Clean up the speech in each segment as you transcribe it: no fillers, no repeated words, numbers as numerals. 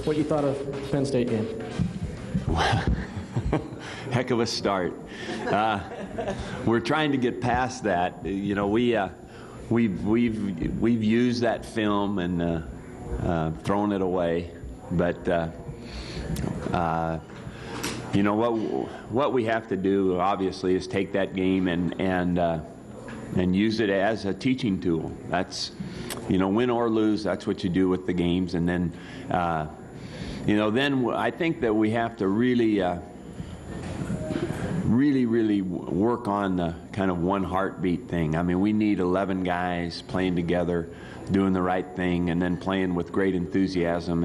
what you thought of the Penn State game. Heck of a start. We're trying to get past that. You know, we've used that film and thrown it away, but you know what we have to do obviously is take that game and use it as a teaching tool. That's, you know, win or lose, that's what you do with the games. And then you know, then I think that we have to really really work on the kind of one heartbeat thing. I mean, we need 11 guys playing together, doing the right thing, and then playing with great enthusiasm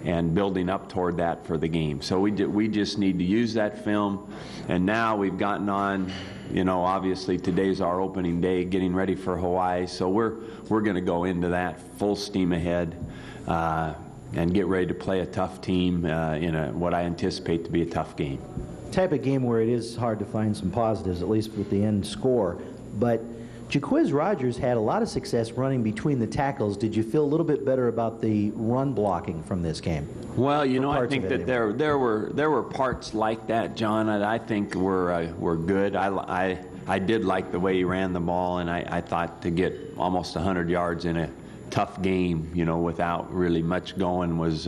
and building up toward that for the game. So we just need to use that film, and now we've gotten on, you know, obviously today's our opening day, getting ready for Hawaii, so we're going to go into that full steam ahead and get ready to play a tough team in what I anticipate to be a tough game. Type of game where it is hard to find some positives, at least with the end score. But Jaquiz Rogers had a lot of success running between the tackles. Did you feel a little bit better about the run blocking from this game? Well, you know, I think that there were parts like that, John, that I think were good. I did like the way he ran the ball, and I thought to get almost 100 yards in a tough game, you know, without really much going was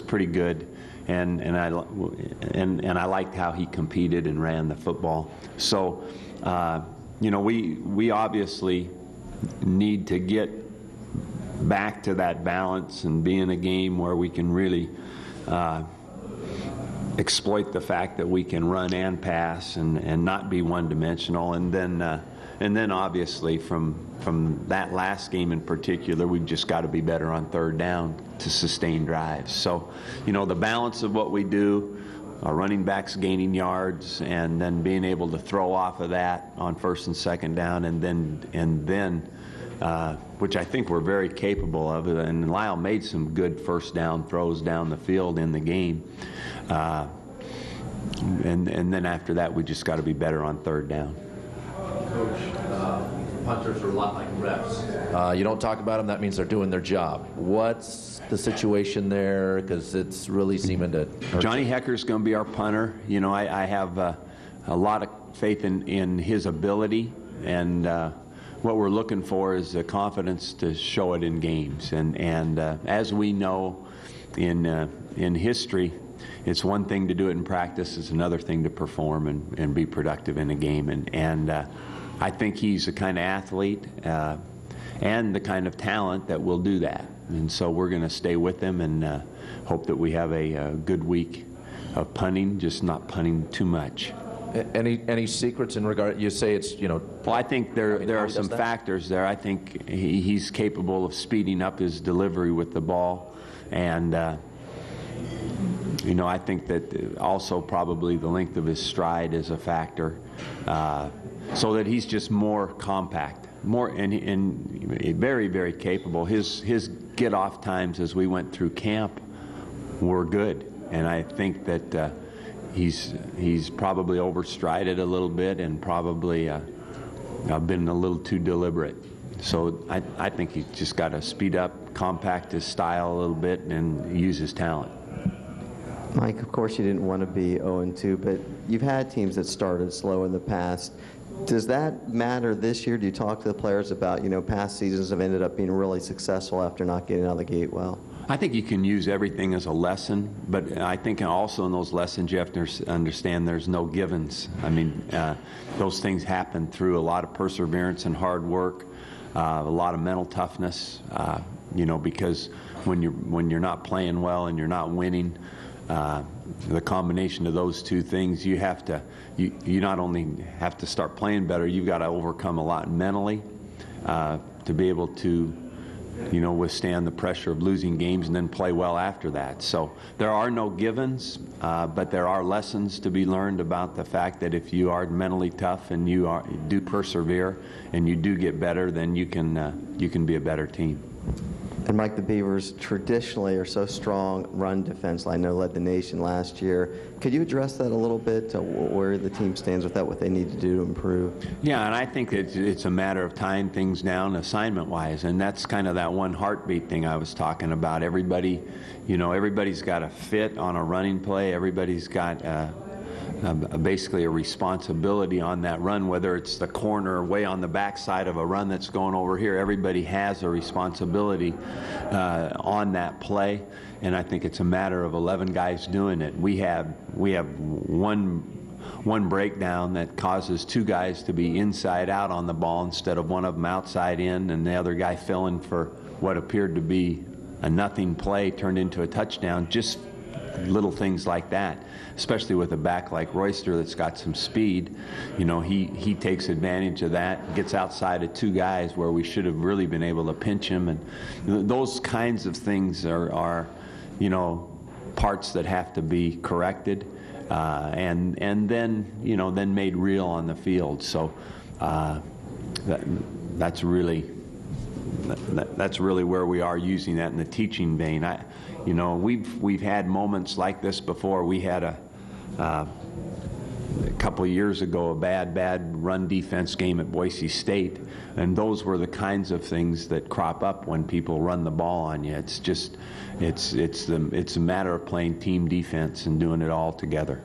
pretty good. And I liked how he competed and ran the football. So, you know, we obviously need to get back to that balance and be in a game where we can really exploit the fact that we can run and pass and not be one-dimensional. And then obviously from that last game in particular, we've just got to be better on third down to sustain drives. So, you know, the balance of what we do, our running backs gaining yards, and then being able to throw off of that on first and second down, and then which I think we're very capable of. And Lyle made some good first down throws down the field in the game. And then after that, we just got to be better on third down. Coach, punters are a lot like refs. You don't talk about them, that means they're doing their job. What's the situation there? Because it's really seeming to hurt. Johnny Hecker's going to be our punter. You know, I have a lot of faith in his ability, and what we're looking for is the confidence to show it in games. And as we know in history, it's one thing to do it in practice, it's another thing to perform and be productive in a game. And I think he's the kind of athlete and the kind of talent that will do that. And so we're going to stay with him and hope that we have a good week of punting, just not punting too much. Any secrets in regard? You say it's, you know. Well, I think there are some factors there. I think he's capable of speeding up his delivery with the ball, and you know, I think that also probably the length of his stride is a factor, so that he's just more compact, more and very, very capable. His get-off times as we went through camp were good, and I think that he's probably overstrided a little bit and probably been a little too deliberate. So I think he's just got to speed up, compact his style a little bit, and use his talent. Mike, of course you didn't want to be 0-2, but you've had teams that started slow in the past. Does that matter this year? Do you talk to the players about, you know, past seasons have ended up being really successful after not getting out of the gate well? I think you can use everything as a lesson, but I think also in those lessons you have to understand there's no givens. I mean, those things happen through a lot of perseverance and hard work, a lot of mental toughness, you know, because when you're not playing well and you're not winning, the combination of those two things, you not only have to start playing better, you've got to overcome a lot mentally to be able to, you know, withstand the pressure of losing games and then play well after that. So there are no givens, but there are lessons to be learned about the fact that if you are mentally tough and you do persevere and you do get better, then you can be a better team. And Mike, the Beavers traditionally are so strong run defense. I know led the nation last year. Could you address that a little bit, where the team stands with that, what they need to do to improve? Yeah, and I think it's a matter of tying things down assignment-wise, and that's kind of that one heartbeat thing I was talking about. Everybody, everybody's got a fit on a running play. Everybody's got basically a responsibility on that run, whether it's the corner way on the backside of a run that's going over here. Everybody has a responsibility on that play, and I think it's a matter of 11 guys doing it. We have one breakdown that causes 2 guys to be inside out on the ball instead of one of them outside in, and the other guy filling for what appeared to be a nothing play turned into a touchdown. Just little things like that, especially with a back like Royster that's got some speed. He takes advantage of that, gets outside of 2 guys where we should have really been able to pinch him, and those kinds of things are parts that have to be corrected and then made real on the field. So that's really where we are using that in the teaching vein. We've had moments like this before. We had a couple of years ago a bad run defense game at Boise State, and those were the kinds of things that crop up when people run the ball on you. It's a matter of playing team defense and doing it all together.